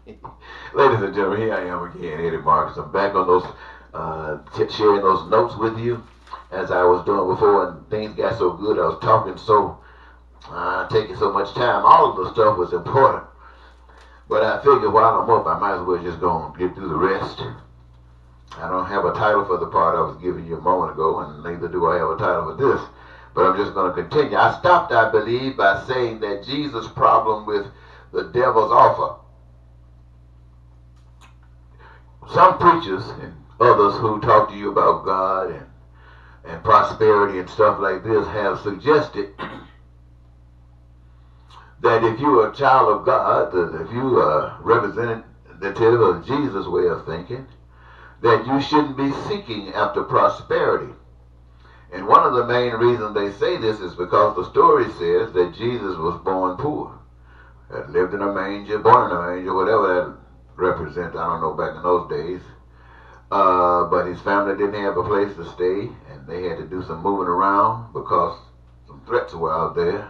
Ladies and gentlemen, here I am again, Eddie Marcus. I'm back on those, sharing those notes with you as I was doing before, and things got so good. I was talking so, taking so much time. All of the stuff was important, but I figured while I'm up, I might as well just go and get through the rest. I don't have a title for the part I was giving you a moment ago, and neither do I have a title for this. But I'm just going to continue. I stopped, I believe, by saying that Jesus' problem with the devil's offer. Some preachers and others who talk to you about God and prosperity and stuff like this have suggested that if you're a child of God, that if you are representative of Jesus' way of thinking, that you shouldn't be seeking after prosperity. And one of the main reasons they say this is because the story says that Jesus was born poor, that lived in a manger, born in a manger, whatever that represents. I don't know back in those days. But his family didn't have a place to stay, and they had to do some moving around because some threats were out there.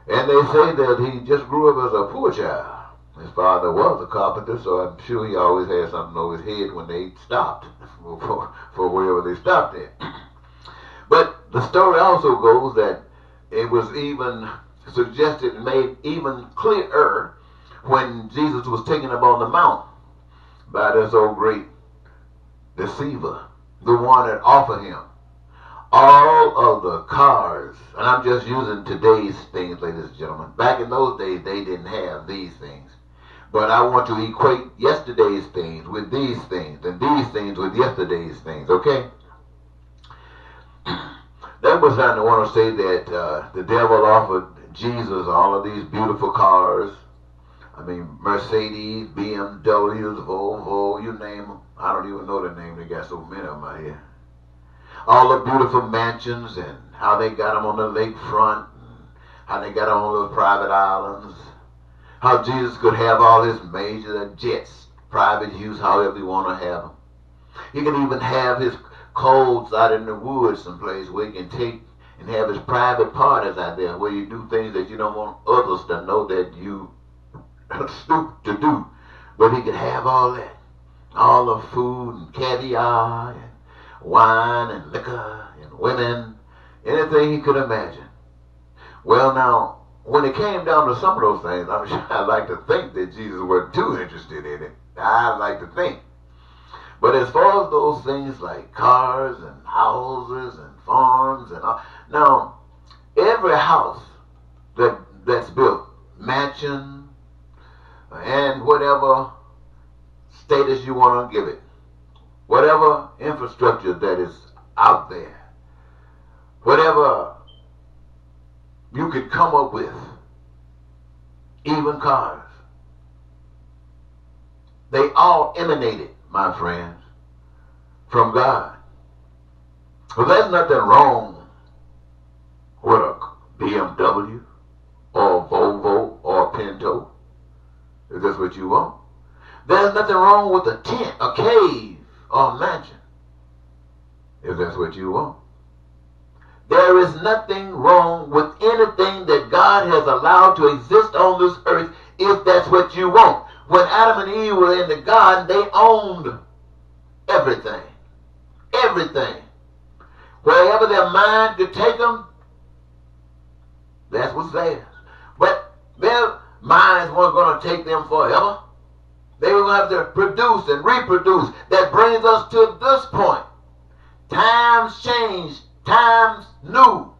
And they say that he just grew up as a poor child. His father was a carpenter, so I'm sure he always had something over his head when they stopped, for wherever they stopped at. But the story also goes that it was even suggested and made even clearer when Jesus was taken up on the mount by this old great deceiver, the one that offered him all of the cars. And I'm just using today's things, ladies and gentlemen. Back in those days, they didn't have these things. But I want to equate yesterday's things with these things, and these things with yesterday's things, okay? That was I want to say that the devil offered Jesus all of these beautiful cars. I mean, Mercedes, BMWs, Volvo, you name them. I don't even know the name. They got so many of them out here. All the beautiful mansions and how they got them on the lakefront, and how they got them on those private islands. How Jesus could have all his major jets, private use, however you want to have them. He can even have his codes out in the woods someplace where he can take and have his private parties out there where you do things that you don't want others to know that you stoop to do. But he could have all that. All the food and caviar and wine and liquor and women, anything he could imagine. Well, now, when it came down to some of those things, I'm sure I'd like to think that Jesus wasn't too interested in it. I'd like to think. But as far as those things like cars and houses and farms and all, now, every house that's built, mansion, and whatever status you want to give it, whatever infrastructure that is out there, whatever you could come up with, even cars, they all emanated, my friends, from God. Well, there's nothing wrong with a BMW or a Volvo or a Pinto, if that's what you want. There's nothing wrong with a tent, a cave, or a mansion, if that's what you want. There is nothing wrong with anything that God has allowed to exist on this earth if that's what you want. When Adam and Eve were in the garden, they owned everything. Everything. Wherever their mind could take them, that's what's theirs. But their minds weren't going to take them forever. They were going to have to produce and reproduce. That brings us to this point. Times change. Times new.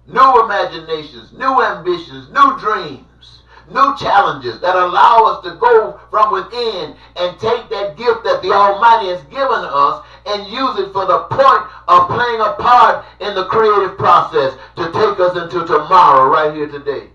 New imaginations, new ambitions, new dreams, new challenges that allow us to go from within and take that gift that the Almighty has given us and use it for the point of playing a part in the creative process to take us into tomorrow right here today.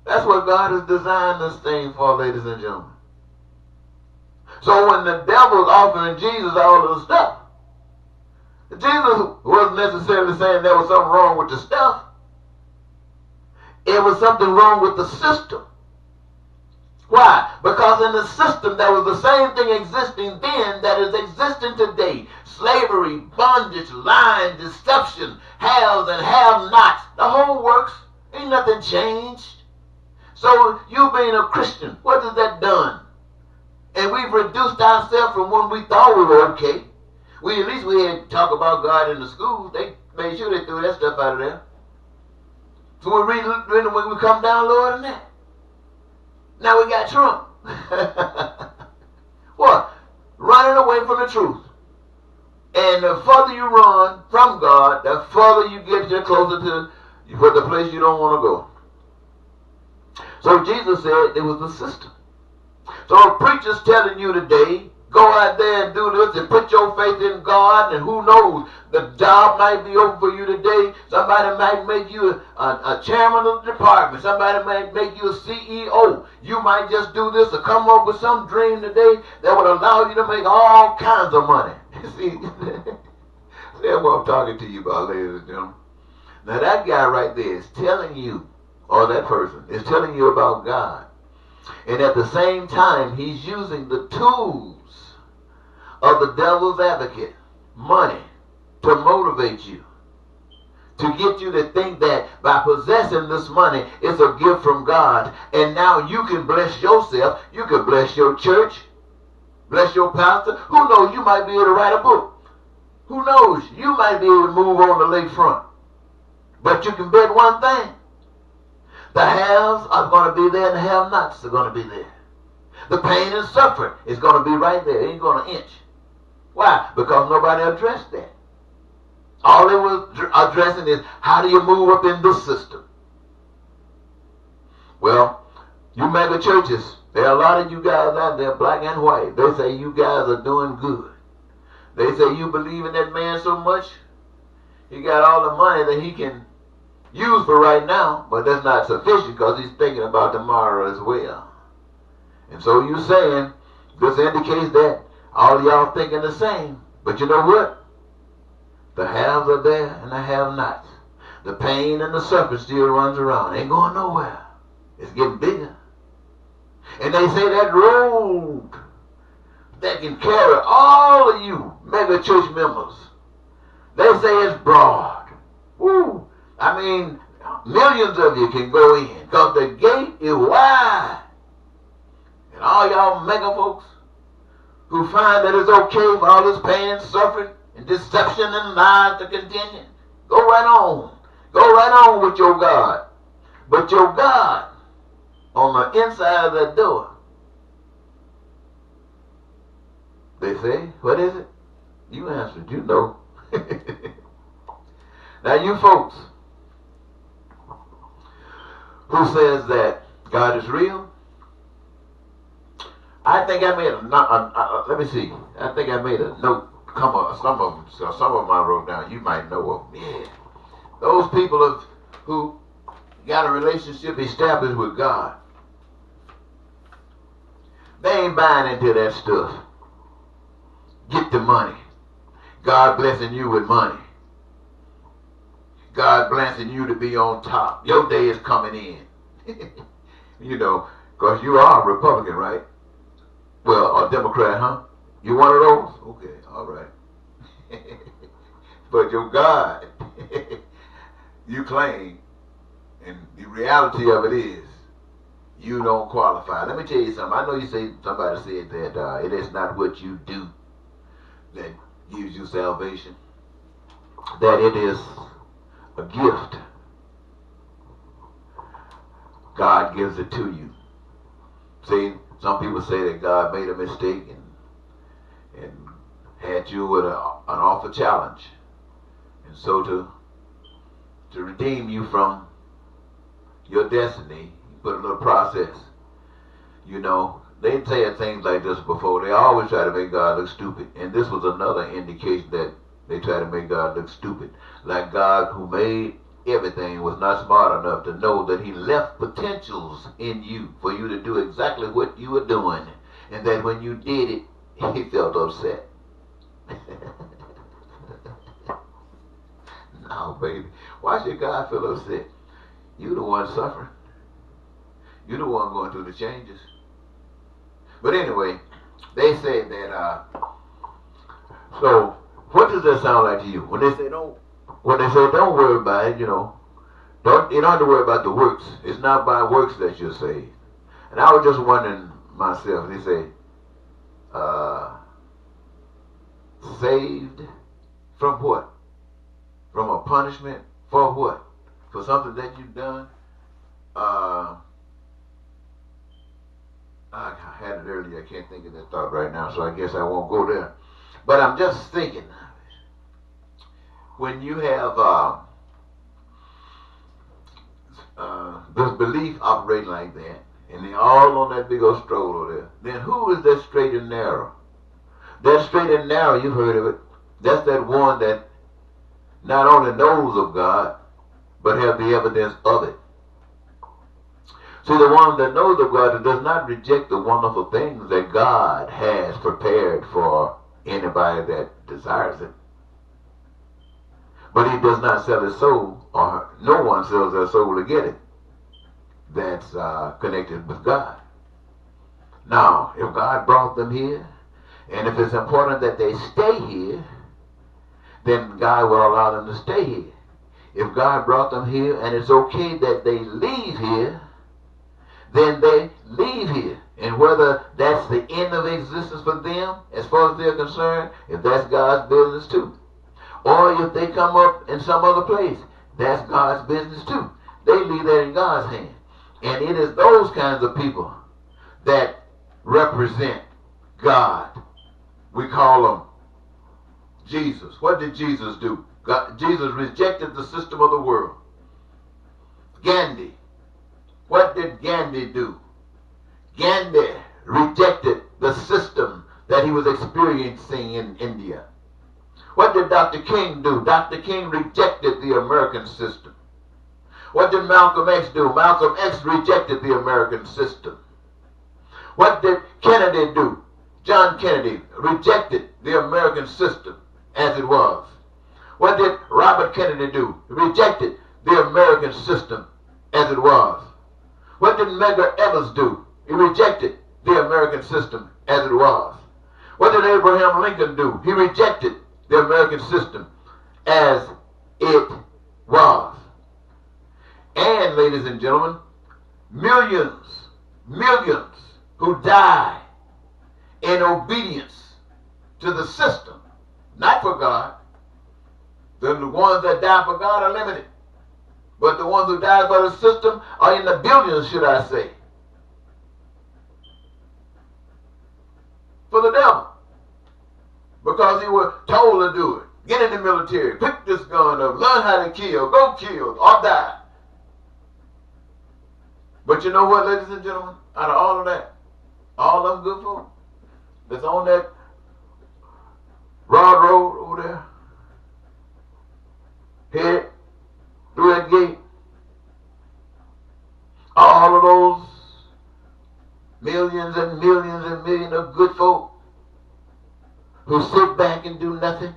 That's what God has designed this thing for, ladies and gentlemen. So when the devil's offering Jesus all of the stuff, Jesus wasn't necessarily saying there was something wrong with the stuff. It was something wrong with the system. Why? Because in the system there was the same thing existing then that is existing today. Slavery, bondage, lying, deception, haves and have-nots. The whole works. Ain't nothing changed. So you being a Christian, what has that done? And we've reduced ourselves from when we thought we were okay. At least we had to talk about God in the schools. They made sure they threw that stuff out of there. So when we come down lower than that. Now we got Trump. What? Running away from the truth. And the further you run from God, the further you get closer to the place you don't want to go. So Jesus said it was the system. So a preacher's telling you today, go out there and do this and put your faith in God, and who knows, the job might be open for you today. Somebody might make you a chairman of the department. Somebody might make you a CEO. You might just do this or come up with some dream today that would allow you to make all kinds of money. See, that's what I'm talking to you about, ladies and gentlemen. Now that guy right there is telling you, or that person is telling you about God. And at the same time, he's using the tools of the devil's advocate, money, to motivate you, to get you to think that by possessing this money, it's a gift from God. And now you can bless yourself, you can bless your church, bless your pastor. Who knows, you might be able to write a book. Who knows, you might be able to move on the lakefront. But you can bet one thing. The haves are going to be there and the have-nots are going to be there. The pain and suffering is going to be right there. It ain't going to inch. Why? Because nobody addressed that. All they were addressing is, how do you move up in this system? Well, you mega churches, there are a lot of you guys out there, black and white. They say you guys are doing good. They say you believe in that man so much, he got all the money that he can use for right now, but that's not sufficient because he's thinking about tomorrow as well. And so you're saying, this indicates that all of y'all thinking the same. But you know what? The haves are there and the have-nots. The pain and the suffering still runs around. Ain't going nowhere. It's getting bigger. And they say that road that can carry all of you mega church members, they say it's broad. Woo! I mean, millions of you can go in because the gate is wide. And all y'all mega folks who find that it's okay for all this pain, suffering, and deception and lies to continue, go right on. Go right on with your God. But your God, on the inside of that door, they say, what is it? You answered, you know. Now you folks who says that God is real, I think I made let me see. I think I made a note. Some of them I wrote down. You might know of them. Yeah. Those people who got a relationship established with God, they ain't buying into that stuff. Get the money. God blessing you with money. God blessing you to be on top. Your day is coming in. You know, because you are a Republican, right? Well, a Democrat, huh? You one of those? Okay, all right. But your God, you claim, and the reality of it is, you don't qualify. Let me tell you something. I know somebody said that it is not what you do that gives you salvation. That it is a gift. God gives it to you. See, some people say that God made a mistake and had you with an awful challenge. And so to redeem you from your destiny, you put a little process. You know, they said things like this before. They always try to make God look stupid. And this was another indication that they try to make God look stupid. Like God, who made everything, was not smart enough to know that he left potentials in you for you to do exactly what you were doing. And that when you did it, he felt upset. No, baby. Why should God feel upset? You the one suffering. You the one going through the changes. But anyway, they said that, so what does that sound like to you? When they say don't worry about it, you know, You don't have to worry about the works. It's not by works that you're saved. And I was just wondering myself, they say, saved from what? From a punishment for what? For something that you've done? I had it earlier. I can't think of that thought right now, so I guess I won't go there. But I'm just thinking, when you have this belief operating like that, and they're all on that big old stroll over there, then who is that straight and narrow? That straight and narrow, you've heard of it. That's that one that not only knows of God, but have the evidence of it. See, the one that knows of God and does not reject the wonderful things that God has prepared for anybody that desires it. But he does not sell his soul, or no one sells their soul to get it. That's connected with God. Now, if God brought them here, and if it's important that they stay here, then God will allow them to stay here. If God brought them here, and it's okay that they leave here, then they leave here. And whether that's the end of existence for them, as far as they're concerned, if that's God's business too. Or if they come up in some other place, that's God's business too. They leave that in God's hand. And it is those kinds of people that represent God. We call them Jesus. What did Jesus do? Jesus rejected the system of the world. Gandhi. What did Gandhi do? Gandhi rejected the system that he was experiencing in India. What did Dr. King do? Dr. King rejected the American system. What did Malcolm X do? Malcolm X rejected the American system. What did Kennedy do? John Kennedy rejected the American system as it was. What did Robert Kennedy do? He rejected the American system as it was. What did Medgar Evers do? He rejected the American system as it was. What did Abraham Lincoln do? He rejected the American system as it was. And, ladies and gentlemen, millions who die in obedience to the system, not for God. The ones that die for God are limited. But the ones who die for the system are in the billions, should I say. For the devil. Because he was told to do it. Get in the military. Pick this gun up. Learn how to kill. Go kill or die. But you know what, ladies and gentlemen? Out of all of that, all them good folk that's on that broad road over there, headed through that gate, all of those millions and millions and millions of good folk who sit back and do nothing.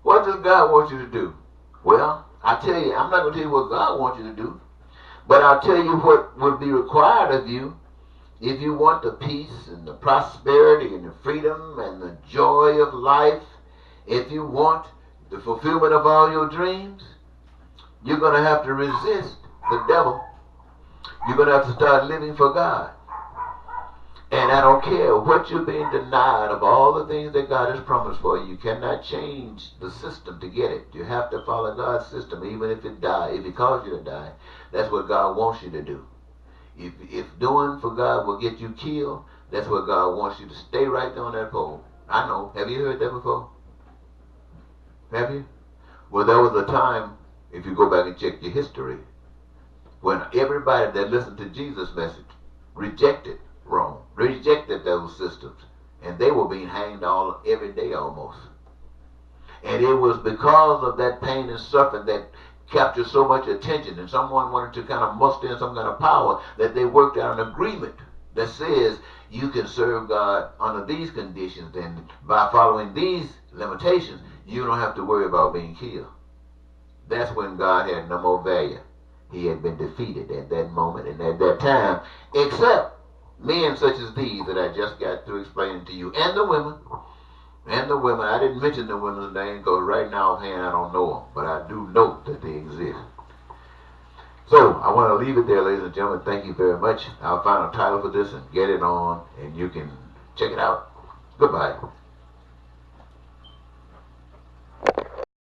What does God want you to do? Well, I tell you, I'm not going to tell you what God wants you to do, but I'll tell you what would be required of you if you want the peace and the prosperity and the freedom and the joy of life. If you want the fulfillment of all your dreams, you're going to have to resist the devil. You're going to have to start living for God. And I don't care what you're being denied of all the things that God has promised for you. You cannot change the system to get it. You have to follow God's system, even if it calls you to die. That's what God wants you to do. If doing for God will get you killed, that's what God wants you to stay right there on that pole. I know. Have you heard that before? Have you? Well, there was a time, if you go back and check your history, when everybody that listened to Jesus' message rejected Rome, rejected those systems, and they were being hanged every day almost. And it was because of that pain and suffering that captured so much attention, and someone wanted to kind of muster in some kind of power, that they worked out an agreement that says you can serve God under these conditions, and by following these limitations, you don't have to worry about being killed. That's when God had no more value. He had been defeated at that moment and at that time, except men such as these that I just got through explaining to you, and the women And the women. I didn't mention the women's name because right now offhand I don't know them, but I do know that they exist. So I want to leave it there, ladies and gentlemen. Thank you very much. I'll find a title for this and get it on, and you can check it out. Goodbye.